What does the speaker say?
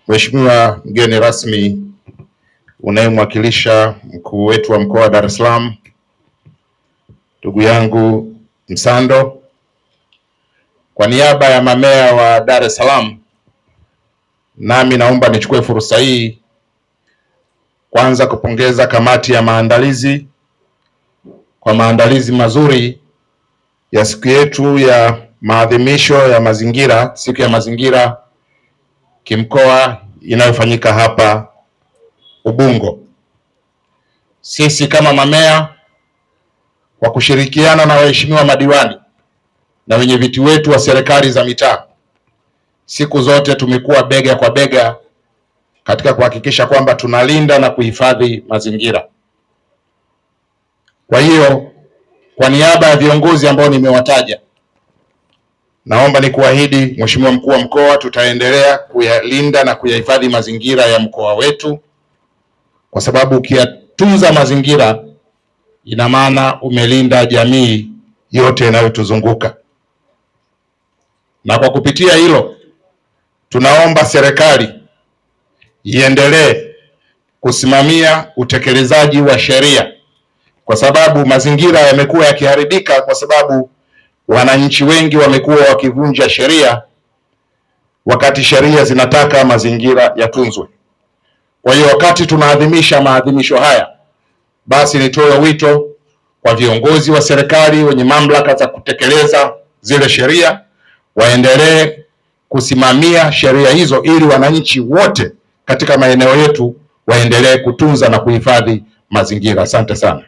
Mheshimiwa mgeni rasmi unayemwakilisha mkuu wetu wa mkoa wa Dar es Salaam, ndugu yangu Msando, kwa niaba ya mamea wa Dar es Salaam, nami naomba nichukue fursa hii kwanza kupongeza kamati ya maandalizi kwa maandalizi mazuri ya siku yetu ya maadhimisho ya mazingira, siku ya mazingira kimkoa inayofanyika hapa Ubungo. Sisi kama mamea kwa kushirikiana na waheshimiwa madiwani na wenyeviti wetu wa serikali za mitaa, siku zote tumekuwa bega kwa bega katika kuhakikisha kwamba tunalinda na kuhifadhi mazingira. Kwa hiyo, kwa niaba ya viongozi ambao nimewataja, naomba nikuahidi Mheshimiwa mkuu wa mkoa, tutaendelea kuyalinda na kuyahifadhi mazingira ya mkoa wetu, kwa sababu ukiyatunza mazingira ina maana umelinda jamii yote inayotuzunguka. Na kwa kupitia hilo, tunaomba serikali iendelee kusimamia utekelezaji wa sheria, kwa sababu mazingira yamekuwa yakiharibika kwa sababu wananchi wengi wamekuwa wakivunja sheria wakati sheria zinataka mazingira yatunzwe. Kwa hiyo wakati tunaadhimisha maadhimisho haya, basi nitoe wito kwa viongozi wa serikali wenye mamlaka za kutekeleza zile sheria, waendelee kusimamia sheria hizo ili wananchi wote katika maeneo yetu waendelee kutunza na kuhifadhi mazingira. Asante sana.